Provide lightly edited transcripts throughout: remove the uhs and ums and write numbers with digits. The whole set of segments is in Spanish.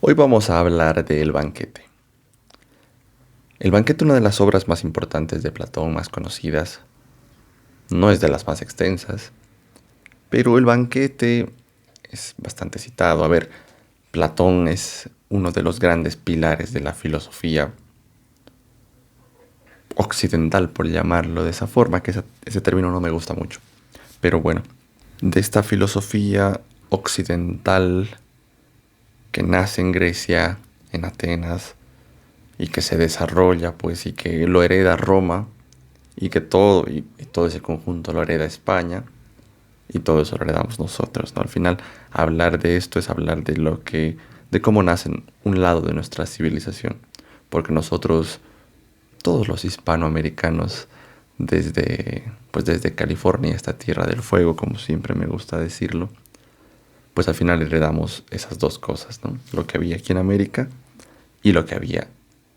Hoy vamos a hablar de El banquete. El banquete, una de las obras más importantes de Platón, más conocidas, no es de las más extensas, pero el banquete es bastante citado. A ver, Platón es uno de los grandes pilares de la filosofía occidental, por llamarlo de esa forma, que ese término no me gusta mucho. Pero bueno, de esta filosofía occidental que nace en Grecia, en Atenas, y que se desarrolla, pues, y que lo hereda Roma, y que y todo ese conjunto lo hereda España, y todo eso lo heredamos nosotros, ¿no? Al final, hablar de esto es hablar de cómo nace un lado de nuestra civilización, porque nosotros, todos los hispanoamericanos, desde California, esta tierra del fuego, como siempre me gusta decirlo, pues al final heredamos esas dos cosas, ¿no? Lo que había aquí en América y lo que había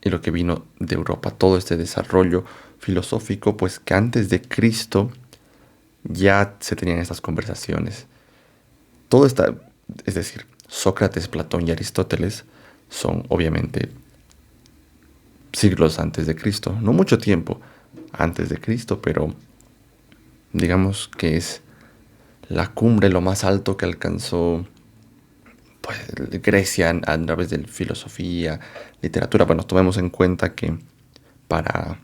y lo que vino de Europa, todo este desarrollo filosófico, pues que antes de Cristo ya se tenían estas conversaciones. Todo está, es decir, Sócrates, Platón y Aristóteles son obviamente siglos antes de Cristo, no mucho tiempo antes de Cristo, pero digamos que es la cumbre, lo más alto que alcanzó pues Grecia a través de filosofía, literatura. Bueno, tomemos en cuenta que para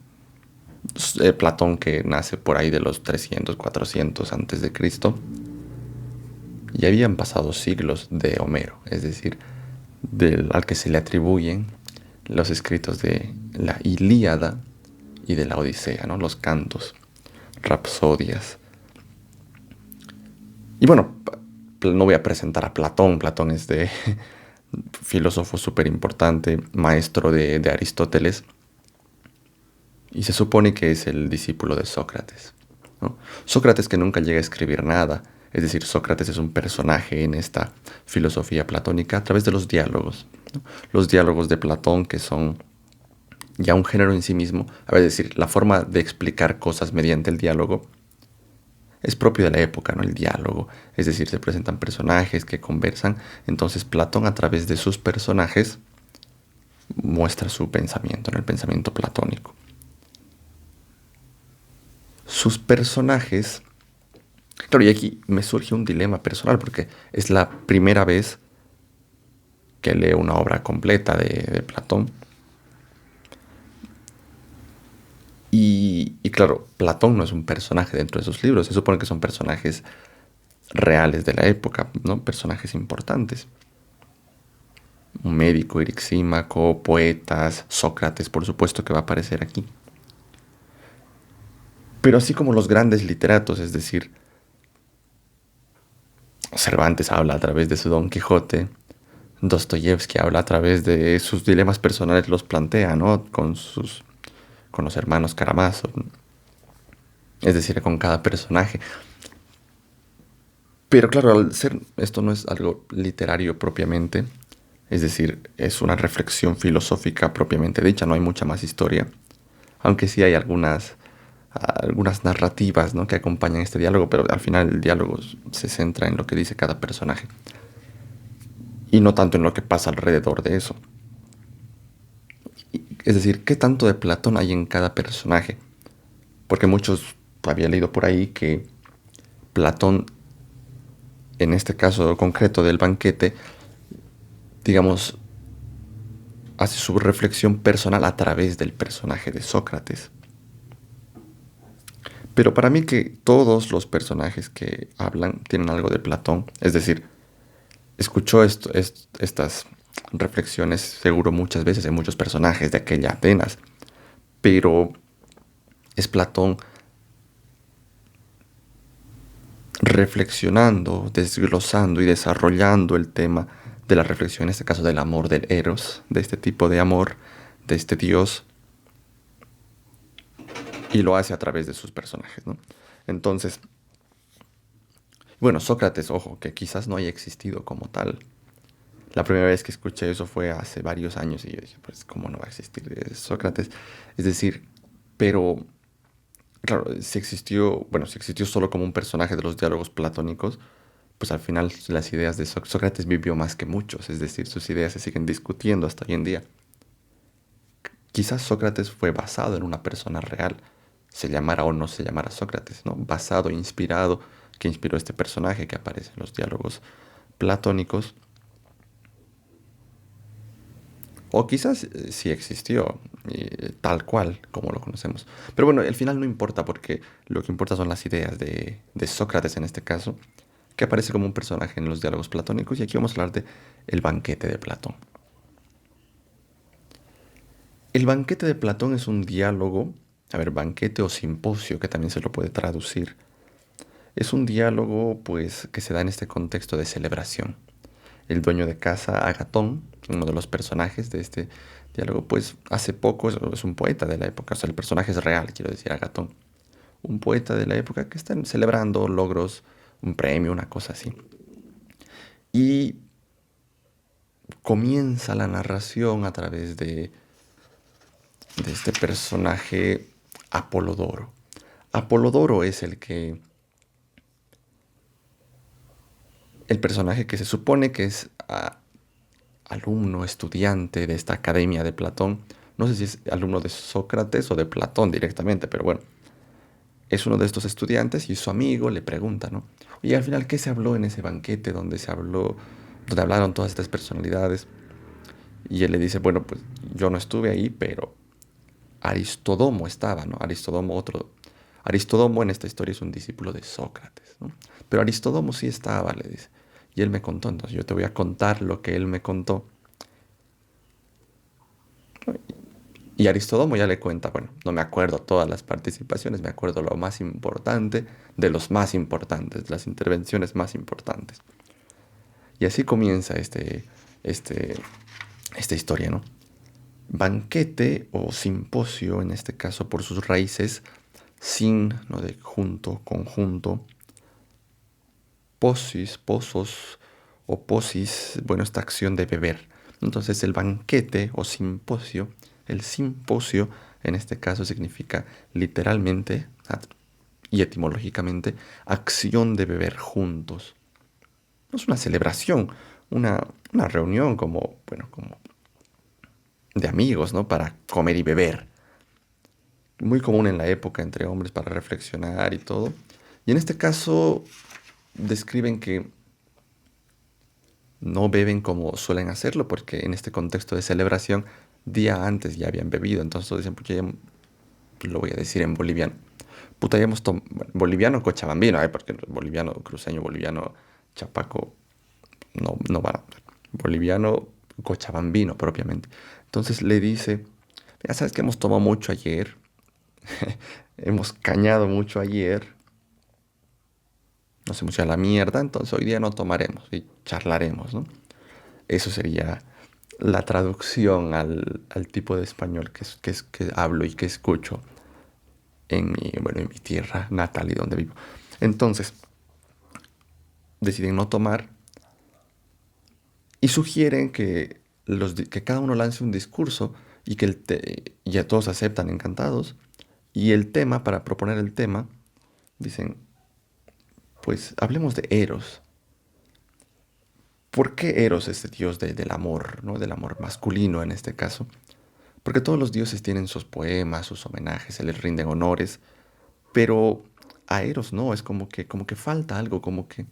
Platón, que nace por ahí de los 300, 400 antes de Cristo, ya habían pasado siglos de Homero, es decir, al que se le atribuyen los escritos de la Ilíada y de la Odisea, ¿no? Los cantos, rapsodias. Y bueno, no voy a presentar a Platón. Platón es de filósofo súper importante, maestro de Aristóteles, y se supone que es el discípulo de Sócrates, ¿no? Sócrates, que nunca llega a escribir nada, es decir, Sócrates es un personaje en esta filosofía platónica a través de los diálogos, ¿no? Los diálogos de Platón, que son ya un género en sí mismo, es decir, la forma de explicar cosas mediante el diálogo es propio de la época, ¿no? El diálogo, es decir, se presentan personajes que conversan, entonces Platón a través de sus personajes muestra su pensamiento, ¿no? El pensamiento platónico. Sus personajes. Claro, y aquí me surge un dilema personal porque es la primera vez que leo una obra completa de Platón. Y claro, Platón no es un personaje dentro de sus libros, se supone que son personajes reales de la época, ¿no? Personajes importantes. Un médico, Irixímaco, poetas, Sócrates, por supuesto que va a aparecer aquí. Pero así como los grandes literatos, es decir, Cervantes habla a través de su Don Quijote, Dostoyevsky habla a través de sus dilemas personales, los plantea, ¿no? Con los hermanos Karamazov, es decir, con cada personaje. Pero claro, al ser esto no es algo literario propiamente, es decir, es una reflexión filosófica propiamente dicha, no hay mucha más historia, aunque sí hay algunas narrativas, ¿no? Que acompañan este diálogo, pero al final el diálogo se centra en lo que dice cada personaje y no tanto en lo que pasa alrededor de eso. Es decir, ¿qué tanto de Platón hay en cada personaje? Porque muchos había leído por ahí que Platón, en este caso concreto del banquete, digamos, hace su reflexión personal a través del personaje de Sócrates. Pero para mí que todos los personajes que hablan tienen algo de Platón, es decir, escuchó estas reflexiones seguro muchas veces en muchos personajes de aquella Atenas, pero es Platón reflexionando, desglosando y desarrollando el tema de la reflexión, en este caso del amor del Eros, de este tipo de amor, de este dios, y lo hace a través de sus personajes, ¿no? Entonces, bueno, Sócrates, ojo, que quizás no haya existido como tal. La primera vez que escuché eso fue hace varios años y yo dije, pues, ¿cómo no va a existir Sócrates? Es decir, pero, claro, si existió, bueno, si existió solo como un personaje de los diálogos platónicos, pues al final las ideas de Sócrates vivió más que muchos, es decir, sus ideas se siguen discutiendo hasta hoy en día. Quizás Sócrates fue basado en una persona real, se llamara o no se llamara Sócrates, ¿no? Basado, inspirado, que inspiró este personaje que aparece en los diálogos platónicos. O quizás sí existió, tal cual como lo conocemos. Pero bueno, al final no importa porque lo que importa son las ideas de Sócrates en este caso, que aparece como un personaje en los diálogos platónicos. Y aquí vamos a hablar de el banquete de Platón. El banquete de Platón es un diálogo, a ver, banquete o simposio, que también se lo puede traducir. Es un diálogo, pues, que se da en este contexto de celebración. El dueño de casa, Agatón, uno de los personajes de este diálogo, pues hace poco es un poeta de la época, o sea, el personaje es real, quiero decir, Agatón. Un poeta de la época que están celebrando logros, un premio, una cosa así. Y comienza la narración a través de este personaje Apolodoro. Apolodoro es el personaje que se supone que es alumno, estudiante de esta academia de Platón. No sé si es alumno de Sócrates o de Platón directamente, pero bueno, es uno de estos estudiantes y su amigo le pregunta, ¿no? Oye, al final, ¿qué se habló en ese banquete donde se habló, donde hablaron todas estas personalidades? Y él le dice, bueno, pues yo no estuve ahí, pero Aristodomo estaba, ¿no? Aristodomo en esta historia es un discípulo de Sócrates, ¿no? Pero Aristodomo sí estaba, le dice. Y él me contó, entonces yo te voy a contar lo que él me contó. Y Aristodomo ya le cuenta, bueno, no me acuerdo todas las participaciones, me acuerdo lo más importante de los más importantes, las intervenciones más importantes. Y así comienza esta historia, ¿no? Banquete o simposio, en este caso por sus raíces, sin, ¿no? De junto, conjunto, posis, pozos o posis, bueno, esta acción de beber. Entonces el banquete o simposio, el simposio en este caso significa literalmente y etimológicamente acción de beber juntos. No es una celebración, una reunión como, bueno, como de amigos, ¿no? Para comer y beber. Muy común en la época entre hombres para reflexionar y todo. Y en este caso describen que no beben como suelen hacerlo, porque en este contexto de celebración, día antes ya habían bebido. Entonces dicen, pues ya, lo voy a decir en boliviano. Puta, ya hemos tomado, boliviano cochabambino, porque boliviano, cruceño, boliviano, chapaco, no va. Boliviano cochabambino propiamente. Entonces le dice, ya sabes que hemos tomado mucho ayer, hemos cañado mucho ayer, nos hemos ido a la mierda, entonces hoy día no tomaremos y charlaremos, ¿no? Eso sería la traducción al tipo de español que hablo y que escucho bueno, en mi tierra natal y donde vivo. Entonces, deciden no tomar y sugieren que cada uno lance un discurso y que ya todos aceptan encantados. Y el tema, para proponer el tema, dicen, pues hablemos de Eros. ¿Por qué Eros es el dios del amor, ¿no? Del amor masculino en este caso? Porque todos los dioses tienen sus poemas, sus homenajes, se les rinden honores, pero a Eros no, es como que falta algo, como que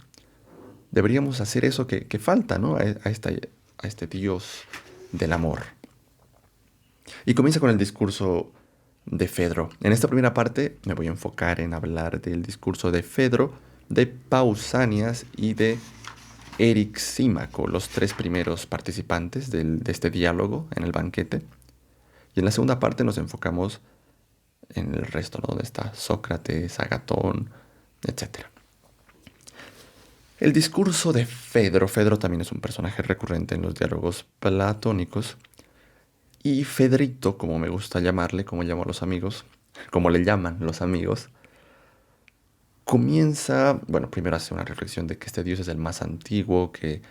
deberíamos hacer eso que falta, ¿no? A este dios del amor. Y comienza con el discurso de Fedro. En esta primera parte me voy a enfocar en hablar del discurso de Fedro, de Pausanias y de Erixímaco, los tres primeros participantes de este diálogo en el banquete. Y en la segunda parte nos enfocamos en el resto, ¿no? Donde está Sócrates, Agatón, etc. El discurso de Fedro. Fedro también es un personaje recurrente en los diálogos platónicos. Y Fedrito, como me gusta llamarle, como llamo a los amigos, como le llaman los amigos, comienza, bueno, primero hace una reflexión de que este dios es el más antiguo, que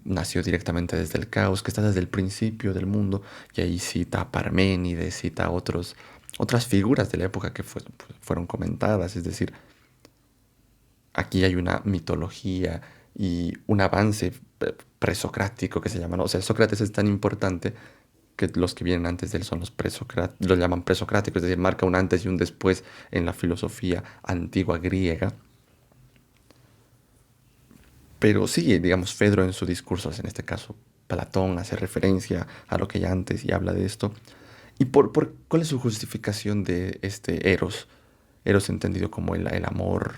nació directamente desde el caos, que está desde el principio del mundo, y ahí cita a Parménides, cita a otras figuras de la época que fueron comentadas, es decir, aquí hay una mitología y un avance presocrático que se llama, ¿no? O sea, Sócrates es tan importante que los que vienen antes de él son lo llaman presocráticos, es decir, marca un antes y un después en la filosofía antigua griega. Pero sí, digamos, Fedro en su discurso, en este caso Platón, hace referencia a lo que ya antes y habla de esto. ¿Y cuál es su justificación de este Eros? Eros entendido como el amor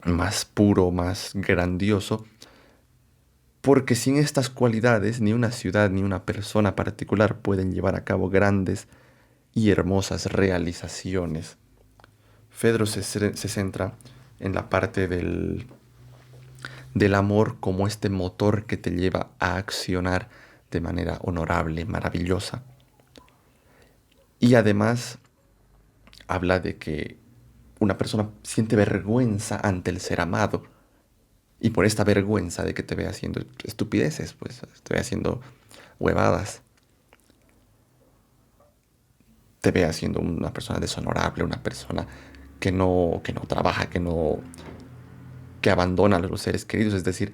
más puro, más grandioso, porque sin estas cualidades ni una ciudad ni una persona particular pueden llevar a cabo grandes y hermosas realizaciones. Fedro se centra en la parte del amor como este motor que te lleva a accionar de manera honorable, maravillosa. Y además habla de que una persona siente vergüenza ante el ser amado. Y por esta vergüenza de que te ve haciendo estupideces, pues te ve haciendo huevadas, te ve haciendo una persona deshonorable, una persona que no trabaja, que abandona a los seres queridos. Es decir,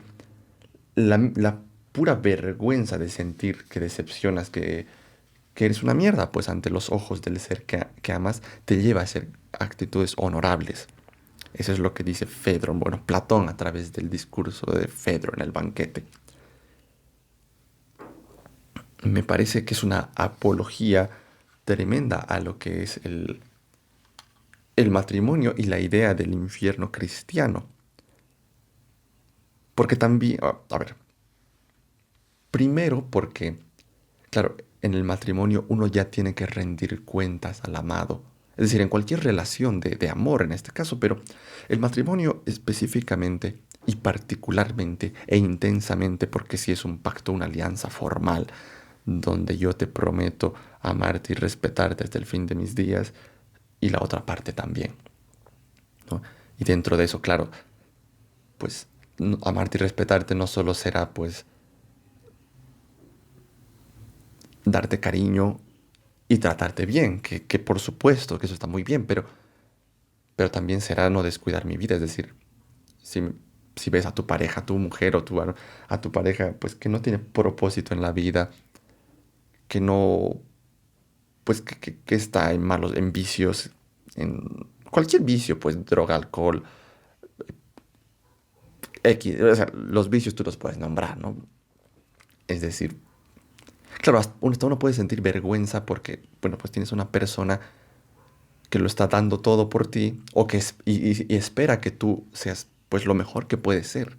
la pura vergüenza de sentir que decepcionas, que eres una mierda, pues ante los ojos del ser que amas, te lleva a hacer actitudes honorables. Eso es lo que dice Fedro, bueno, Platón a través del discurso de Fedro en el banquete. Me parece que es una apología tremenda a lo que es el matrimonio y la idea del infierno cristiano. Porque también, a ver, primero porque, claro, en el matrimonio uno ya tiene que rendir cuentas al amado. Es decir, en cualquier relación de amor en este caso, pero el matrimonio específicamente y particularmente e intensamente porque si es un pacto, una alianza formal, donde yo te prometo amarte y respetarte hasta el fin de mis días y la otra parte también, ¿no? Y dentro de eso, claro, pues amarte y respetarte no solo será pues darte cariño y tratarte bien, que por supuesto que eso está muy bien, pero también será no descuidar mi vida, es decir, si, si ves a tu pareja, a tu mujer o a tu pareja, pues que no tiene propósito en la vida, que no, pues que está en malos, en vicios, en cualquier vicio, pues droga, alcohol, X, o sea, los vicios tú los puedes nombrar, ¿no? Es decir, claro, hasta uno puede sentir vergüenza porque, bueno, pues tienes una persona que lo está dando todo por ti o y espera que tú seas, pues, lo mejor que puedes ser.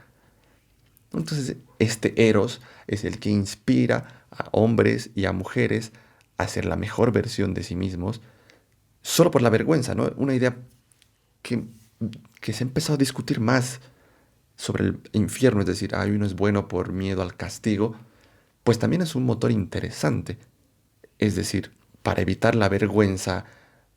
Entonces, este Eros es el que inspira a hombres y a mujeres a ser la mejor versión de sí mismos solo por la vergüenza, ¿no? Una idea que, que se ha empezado a discutir más sobre el infierno, es decir, hay uno es bueno por miedo al castigo, pues también es un motor interesante. Es decir, para evitar la vergüenza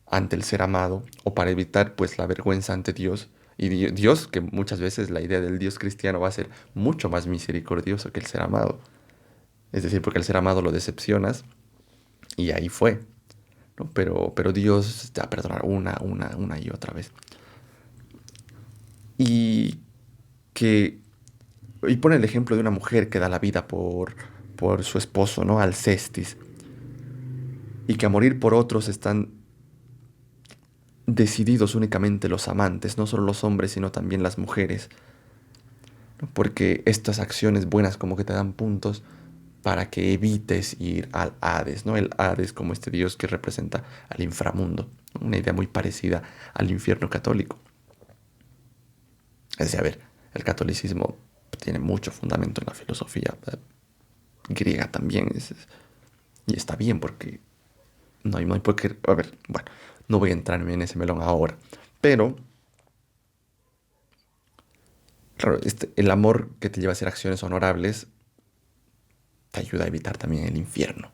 ante el ser amado o para evitar pues la vergüenza ante Dios. Y Dios, que muchas veces la idea del Dios cristiano va a ser mucho más misericordioso que el ser amado. Es decir, porque el ser amado lo decepcionas y ahí fue, ¿no? Pero Dios te va a perdonar una y otra vez. Y que y pone el ejemplo de una mujer que da la vida por su esposo, ¿no? Alcestis. Y que a morir por otros están decididos únicamente los amantes, no solo los hombres, sino también las mujeres, ¿no? Porque estas acciones buenas como que te dan puntos para que evites ir al Hades, ¿no? El Hades como este dios que representa al inframundo, ¿no? Una idea muy parecida al infierno católico. Es decir, a ver, el catolicismo tiene mucho fundamento en la filosofía griega también, y está bien porque no hay por qué, a ver, bueno, no voy a entrarme en ese melón ahora, pero claro, el amor que te lleva a hacer acciones honorables te ayuda a evitar también el infierno,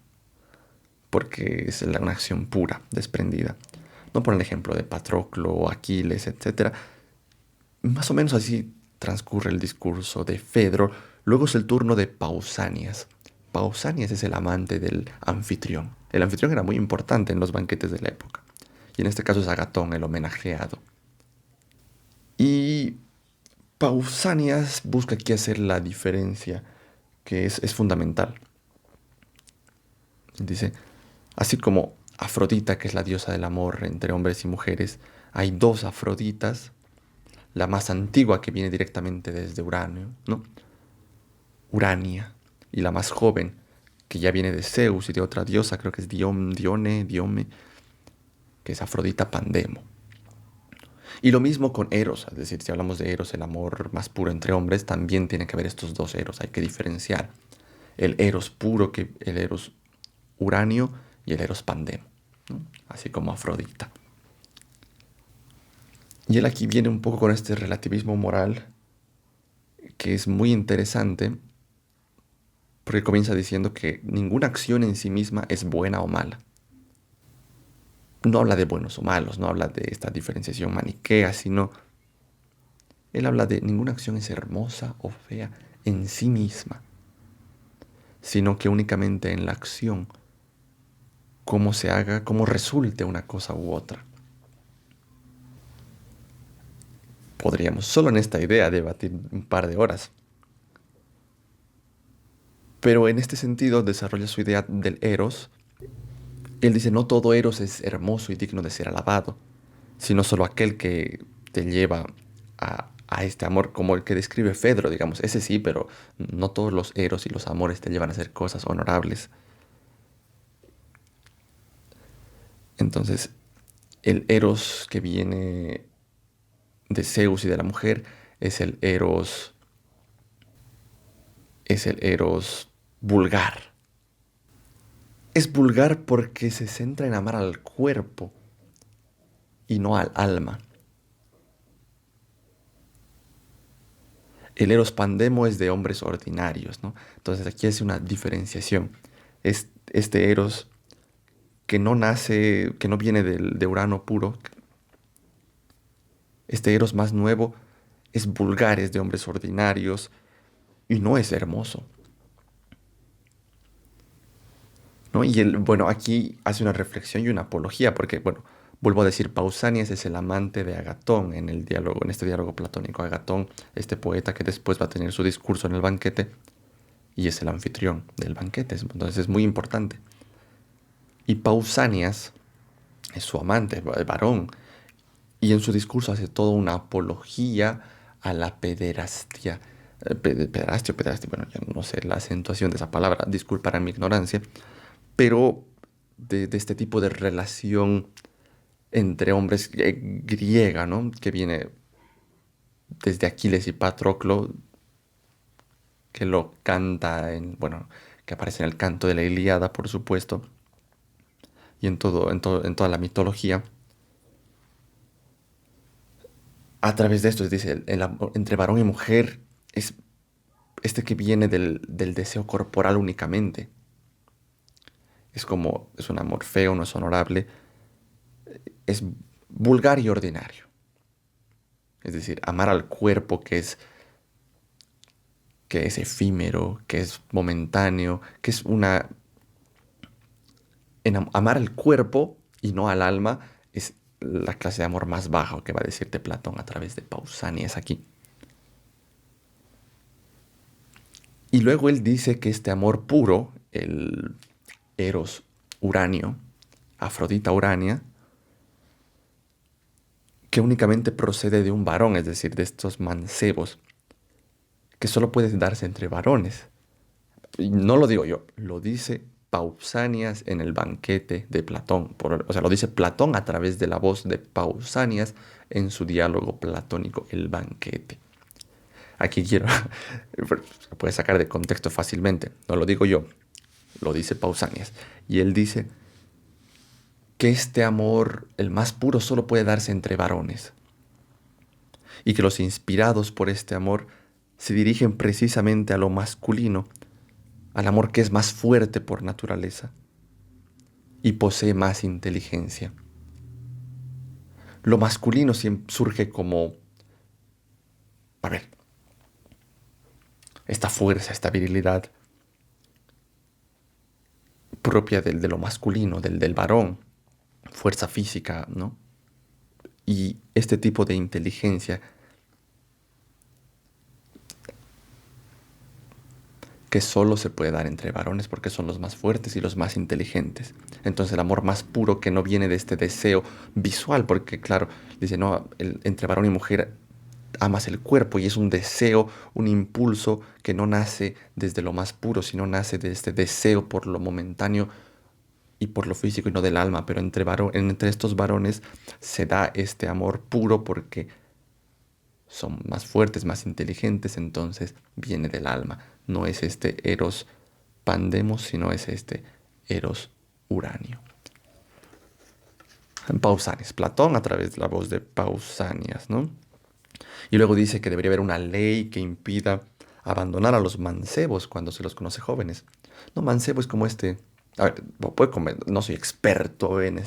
porque es una acción pura, desprendida. No por el ejemplo de Patroclo, Aquiles, etcétera. Más o menos así transcurre el discurso de Fedro. Luego es el turno de Pausanias. Pausanias es el amante del anfitrión. El anfitrión era muy importante en los banquetes de la época. Y en este caso es Agatón, el homenajeado. Y Pausanias busca aquí hacer la diferencia, que es fundamental. Dice, así como Afrodita, que es la diosa del amor entre hombres y mujeres, hay dos Afroditas, la más antigua que viene directamente desde Urano, ¿no? Urania, y la más joven, que ya viene de Zeus y de otra diosa, creo que es Diome, que es Afrodita Pandemo. Y lo mismo con Eros, es decir, si hablamos de Eros, el amor más puro entre hombres, también tiene que haber estos dos Eros, hay que diferenciar el Eros puro, que el Eros uranio y el Eros Pandemo, ¿no? Así como Afrodita. Y él aquí viene un poco con este relativismo moral que es muy interesante porque comienza diciendo que ninguna acción en sí misma es buena o mala. No habla de buenos o malos, no habla de esta diferenciación maniquea, sino él habla de ninguna acción es hermosa o fea en sí misma, sino que únicamente en la acción, cómo se haga, cómo resulte una cosa u otra. Podríamos solo en esta idea debatir un par de horas. Pero en este sentido desarrolla su idea del eros. Él dice, no todo eros es hermoso y digno de ser alabado, sino solo aquel que te lleva a este amor, como el que describe Fedro, digamos. Ese sí, pero no todos los eros y los amores te llevan a hacer cosas honorables. Entonces, el eros que viene de Zeus y de la mujer es el eros vulgar. Es vulgar porque se centra en amar al cuerpo y no al alma. El Eros Pandemo es de hombres ordinarios, ¿no? Entonces aquí hace una diferenciación. Es este Eros que no nace, que no viene de Urano puro. Este Eros más nuevo es vulgar, es de hombres ordinarios y no es hermoso, ¿no? Y él, bueno, aquí hace una reflexión y una apología, porque, bueno, vuelvo a decir, Pausanias es el amante de Agatón en el diálogo, en este diálogo platónico. Agatón, este poeta que después va a tener su discurso en el banquete, y es el anfitrión del banquete, entonces es muy importante. Y Pausanias es su amante, el varón, y en su discurso hace toda una apología a la pederastia. Pederastia, bueno, ya no sé la acentuación de esa palabra, disculparán mi ignorancia, pero de este tipo de relación entre hombres griega, ¿no? Que viene desde Aquiles y Patroclo, que lo canta bueno, que aparece en el canto de la Ilíada, por supuesto, y en toda la mitología. A través de esto, dice, el amor entre varón y mujer es este que viene del deseo corporal únicamente. Es como, es un amor feo, no es honorable, es vulgar y ordinario. Es decir, amar al cuerpo que es efímero, que es momentáneo, que es una... amar al cuerpo y no al alma es la clase de amor más bajo que va a decirte Platón a través de Pausanias aquí. Y luego él dice que este amor puro, el Eros uranio, Afrodita urania, que únicamente procede de un varón, es decir, de estos mancebos, que solo puede darse entre varones. Y no lo digo yo, lo dice Pausanias en el banquete de Platón. O sea, lo dice Platón a través de la voz de Pausanias en su diálogo platónico, el banquete. Aquí quiero, se puede sacar de contexto fácilmente, no lo digo yo, lo dice Pausanias. Y él dice que este amor, el más puro, solo puede darse entre varones. Y que los inspirados por este amor se dirigen precisamente a lo masculino, al amor que es más fuerte por naturaleza y posee más inteligencia. Lo masculino siempre surge como, a ver, esta fuerza, esta virilidad propia de lo masculino, del varón, fuerza física, ¿no? Y este tipo de inteligencia que solo se puede dar entre varones porque son los más fuertes y los más inteligentes. Entonces el amor más puro que no viene de este deseo visual, porque claro, dice, no, entre varón y mujer amas el cuerpo y es un deseo, un impulso que no nace desde lo más puro, sino nace de este deseo por lo momentáneo y por lo físico y no del alma, pero entre estos varones se da este amor puro porque son más fuertes, más inteligentes, entonces viene del alma. No es este Eros Pandemos, sino es este Eros Uranio. Pausanias, Platón a través de la voz de Pausanias, ¿no? Y luego dice que debería haber una ley que impida abandonar a los mancebos cuando se los conoce jóvenes. No, mancebo es como este. A ver, no soy experto en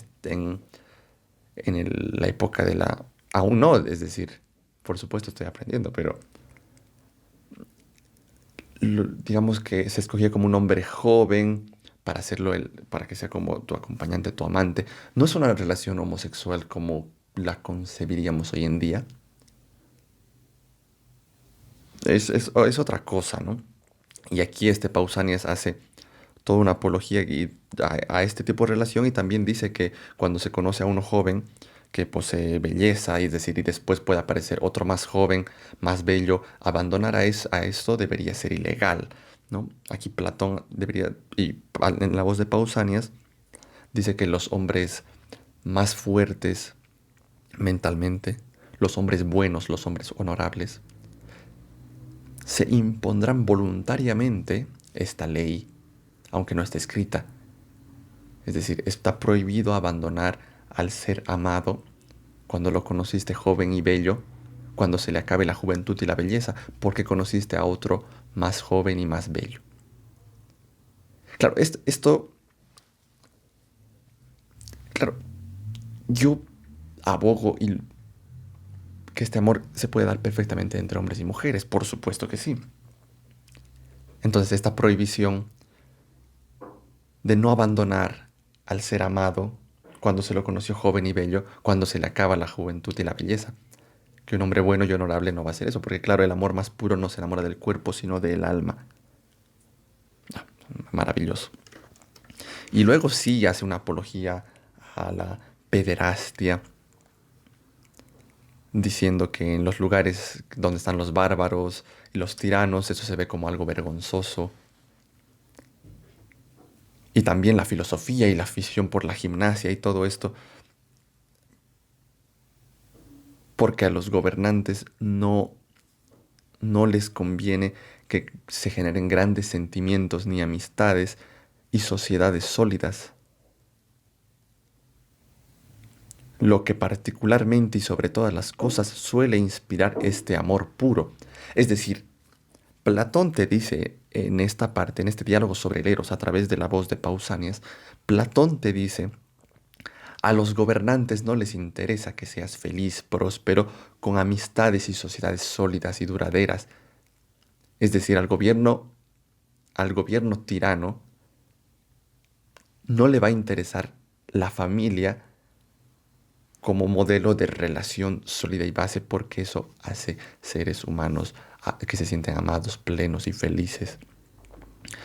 la época de la. Aún no, es decir, por supuesto estoy aprendiendo, pero digamos que se escogía como un hombre joven para hacerlo para que sea como tu acompañante, tu amante. No es una relación homosexual como la concebiríamos hoy en día. Es otra cosa, ¿no? Y aquí este Pausanias hace toda una apología a este tipo de relación y también dice que cuando se conoce a uno joven que posee belleza, y es decir, y después puede aparecer otro más joven, más bello, abandonar a esto debería ser ilegal, ¿no? Aquí Platón debería, en la voz de Pausanias, dice que los hombres más fuertes mentalmente, los hombres buenos, los hombres honorables, se impondrán voluntariamente esta ley, aunque no esté escrita. Es decir, está prohibido abandonar al ser amado cuando lo conociste joven y bello, cuando se le acabe la juventud y la belleza, porque conociste a otro más joven y más bello. Claro, claro, yo abogo que este amor se puede dar perfectamente entre hombres y mujeres, por supuesto que sí. Entonces esta prohibición de no abandonar al ser amado cuando se lo conoció joven y bello, cuando se le acaba la juventud y la belleza. Que un hombre bueno y honorable no va a hacer eso, porque claro, el amor más puro no se enamora del cuerpo, sino del alma. Maravilloso. Y luego sí hace una apología a la pederastia, diciendo que en los lugares donde están los bárbaros y los tiranos, eso se ve como algo vergonzoso. Y también la filosofía y la afición por la gimnasia y todo esto, porque a los gobernantes no les conviene que se generen grandes sentimientos ni amistades y sociedades sólidas. Lo que particularmente y sobre todas las cosas suele inspirar este amor puro. Es decir, Platón te dice en esta parte, en este diálogo sobre el Eros a través de la voz de Pausanias, Platón te dice, a los gobernantes no les interesa que seas feliz, próspero, con amistades y sociedades sólidas y duraderas. Es decir, al gobierno tirano no le va a interesar la familia como modelo de relación sólida y base porque eso hace seres humanos que se sienten amados, plenos y felices.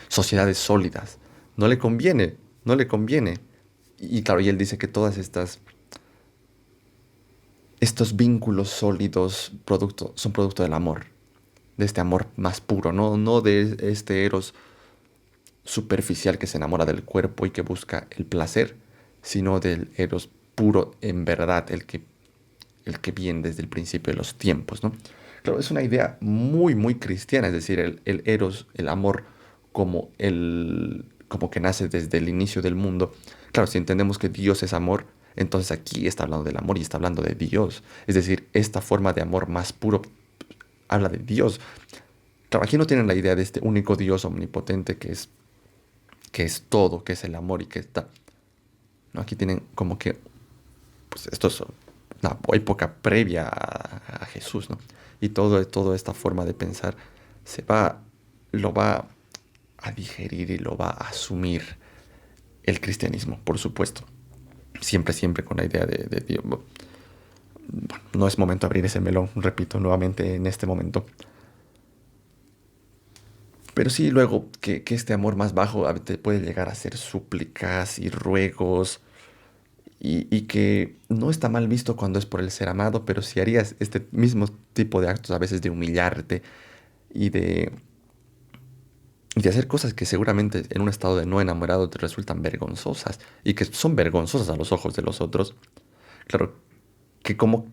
Sociedades sólidas. No le conviene, no le conviene. Y claro, y él dice que estos vínculos sólidos son producto del amor, de este amor más puro, no de este eros superficial que se enamora del cuerpo y que busca el placer, sino del eros puro en verdad, el que viene desde el principio de los tiempos, ¿no? Claro, es una idea muy, muy cristiana, es decir, el eros, el amor como que nace desde el inicio del mundo. Claro, si entendemos que Dios es amor, entonces aquí está hablando del amor y está hablando de Dios. Es decir, esta forma de amor más puro habla de Dios. Claro, aquí no tienen la idea de este único Dios omnipotente que es todo, que es el amor y que está. ¿No? Aquí tienen como que, pues esto es una época previa a Jesús, ¿no? Y toda esta forma de pensar lo va a digerir y lo va a asumir el cristianismo, por supuesto. Siempre, siempre con la idea de Dios. Bueno, no es momento de abrir ese melón, repito nuevamente en este momento. Pero sí, luego que este amor más bajo te puede llegar a ser súplicas y ruegos y que no está mal visto cuando es por el ser amado, pero si harías este mismo tipo de actos a veces de humillarte y y de hacer cosas que seguramente en un estado de no enamorado te resultan vergonzosas y que son vergonzosas a los ojos de los otros, claro, que como,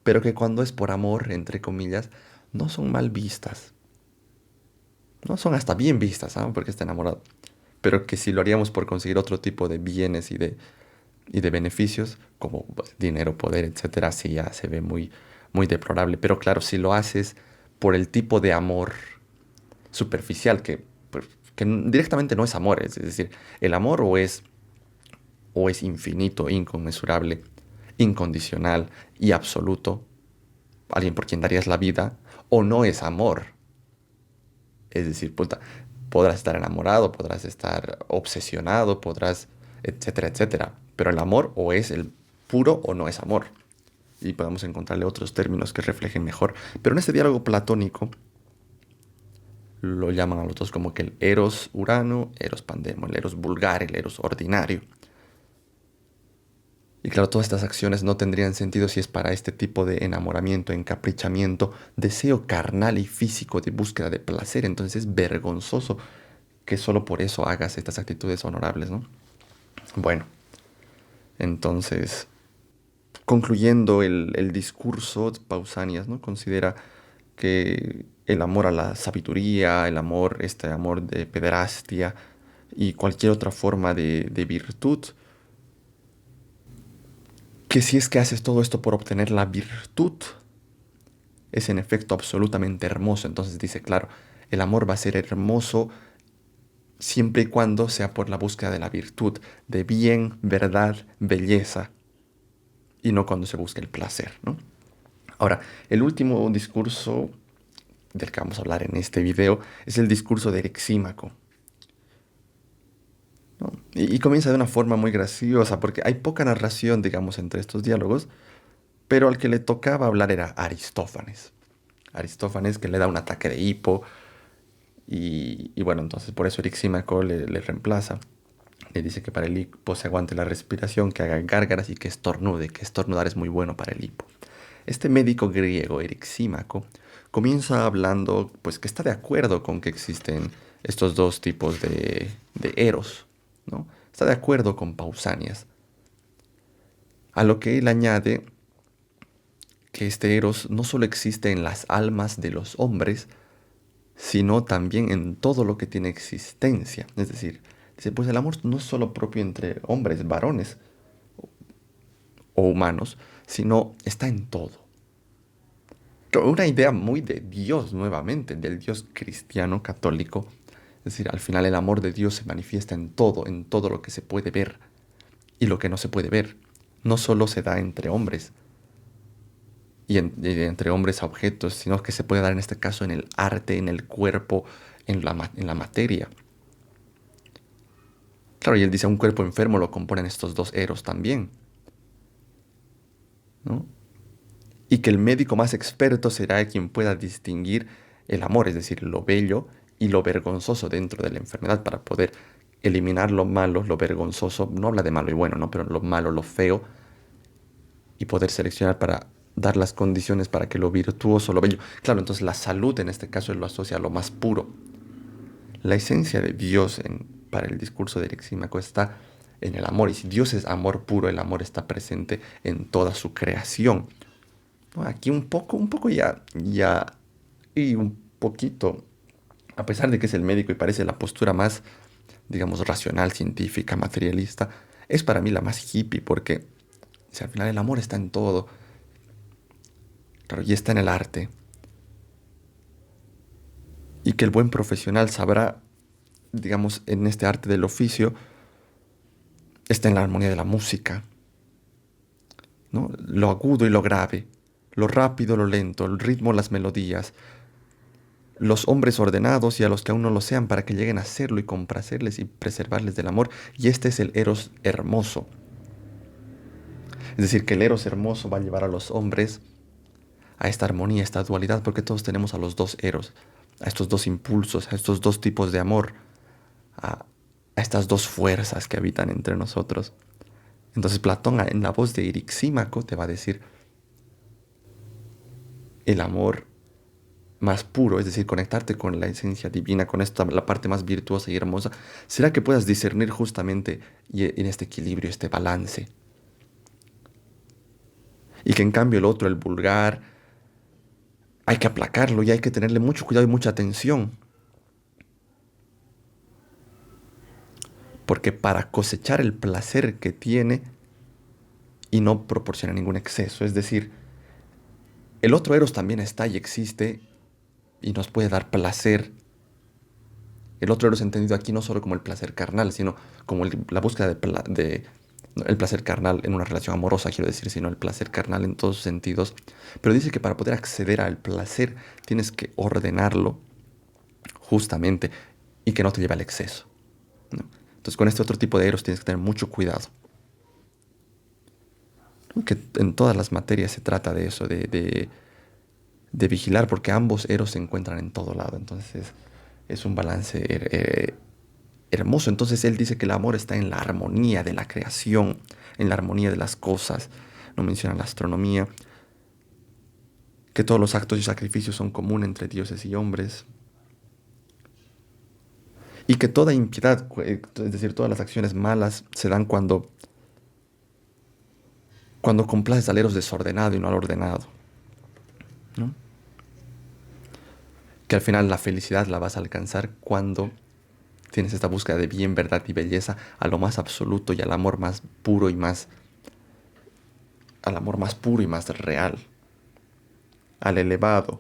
pero que cuando es por amor, entre comillas, no son mal vistas, no son hasta bien vistas, ¿ah? Porque está enamorado, pero que si lo haríamos por conseguir otro tipo de bienes y de beneficios, como pues, dinero, poder, etcétera, sí ya se ve muy deplorable. Pero claro, si lo haces por el tipo de amor superficial pues, directamente no es amor, es decir, el amor o es infinito, inconmensurable, incondicional y absoluto, alguien por quien darías la vida, o no es amor. Es decir, puta, podrás estar enamorado, podrás estar obsesionado, podrás, etcétera, etcétera. Pero el amor o es el puro o no es amor. Y podemos encontrarle otros términos que reflejen mejor. Pero en este diálogo platónico lo llaman a los dos como que el eros urano, eros pandemo, el eros vulgar, el eros ordinario. Y claro, todas estas acciones no tendrían sentido si es para este tipo de enamoramiento, encaprichamiento, deseo carnal y físico de búsqueda de placer. Entonces es vergonzoso que solo por eso hagas estas actitudes honorables, ¿no? Bueno, entonces, concluyendo el discurso, Pausanias, ¿no? Considera que el amor a la sabiduría, el amor, este amor de pederastia y cualquier otra forma de virtud, que si es que haces todo esto por obtener la virtud, es en efecto absolutamente hermoso. Entonces dice, claro, el amor va a ser hermoso siempre y cuando sea por la búsqueda de la virtud, de bien, verdad, belleza, y no cuando se busca el placer, ¿no? Ahora, el último discurso del que vamos a hablar en este video es el discurso de Erixímaco, ¿no? Y comienza de una forma muy graciosa, porque hay poca narración, digamos, entre estos diálogos, pero al que le tocaba hablar era Aristófanes. Aristófanes que le da un ataque de hipo, y bueno, entonces por eso Erixímaco le reemplaza. Le dice que para el hipo se aguante la respiración, que haga gárgaras y que estornude, que estornudar es muy bueno para el hipo. Este médico griego, Erixímaco, comienza hablando, pues que está de acuerdo con que existen estos dos tipos de eros, ¿no? Está de acuerdo con Pausanias. A lo que él añade que este eros no solo existe en las almas de los hombres, sino también en todo lo que tiene existencia. Es decir, dice, pues el amor no es solo propio entre hombres, varones o humanos, sino está en todo. Una idea muy de Dios nuevamente, del Dios cristiano católico. Es decir, al final el amor de Dios se manifiesta en todo lo que se puede ver y lo que no se puede ver. No solo se da entre hombres y entre hombres a objetos, sino que se puede dar en este caso en el arte, en el cuerpo, en la materia. Claro, y él dice, un cuerpo enfermo lo componen estos dos eros también, ¿no? Y que el médico más experto será quien pueda distinguir el amor, es decir, lo bello y lo vergonzoso dentro de la enfermedad para poder eliminar lo malo, lo vergonzoso, no habla de malo y bueno, ¿no? Pero lo malo, lo feo, y poder seleccionar para dar las condiciones para que lo virtuoso, lo bello. Claro, entonces la salud en este caso lo asocia a lo más puro. La esencia de Dios para el discurso de Erixímaco está en el amor, y si Dios es amor puro, el amor está presente en toda su creación. ¿No? Aquí un poco y un poquito, a pesar de que es el médico y parece la postura más, digamos, racional, científica, materialista, es para mí la más hippie, porque si al final el amor está en todo, claro, y está en el arte, y que el buen profesional sabrá, digamos, en este arte del oficio, está en la armonía de la música, ¿no? Lo agudo y lo grave, lo rápido, lo lento, el ritmo, las melodías, los hombres ordenados y a los que aún no lo sean para que lleguen a serlo y complacerles y preservarles del amor. Y este es el eros hermoso. Es decir, que el eros hermoso va a llevar a los hombres a esta armonía, esta dualidad, porque todos tenemos a los dos eros. a estos dos impulsos, a estos dos tipos de amor, a, a estas dos fuerzas que habitan entre nosotros. Entonces Platón en la voz de Irixímaco te va a decir el amor más puro, es decir, conectarte con la esencia divina, con esta, la parte más virtuosa y hermosa, será que puedas discernir justamente en este equilibrio, este balance. Y que en cambio el otro, el vulgar, hay que aplacarlo y hay que tenerle mucho cuidado y mucha atención. Porque para cosechar el placer que tiene y no proporciona ningún exceso, es decir, el otro eros también está y existe y nos puede dar placer. El otro eros entendido aquí no solo como el placer carnal, sino como la búsqueda no, el placer carnal en una relación amorosa, quiero decir, sino el placer carnal en todos sus sentidos. Pero dice que para poder acceder al placer tienes que ordenarlo justamente y que no te lleve al exceso, ¿no? Entonces con este otro tipo de eros tienes que tener mucho cuidado. Que en todas las materias se trata de eso, de vigilar, porque ambos eros se encuentran en todo lado. Entonces es un balance hermoso. Entonces él dice que el amor está en la armonía de la creación, en la armonía de las cosas. No menciona la astronomía, que todos los actos y sacrificios son comunes entre dioses y hombres, y que toda impiedad, es decir, todas las acciones malas se dan cuando complaces al eros desordenado y no al ordenado, ¿no? Que al final la felicidad la vas a alcanzar cuando tienes esta búsqueda de bien, verdad y belleza a lo más absoluto y al amor más puro y más real, al elevado,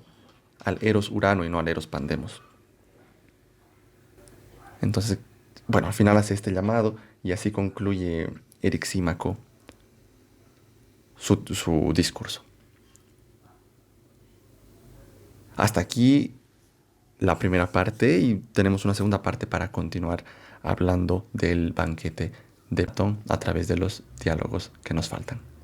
al eros urano y no al eros pandemos. Entonces, bueno, al final hace este llamado y así concluye Erixímaco su discurso. Hasta aquí la primera parte y tenemos una segunda parte para continuar hablando del banquete de Platón a través de los diálogos que nos faltan.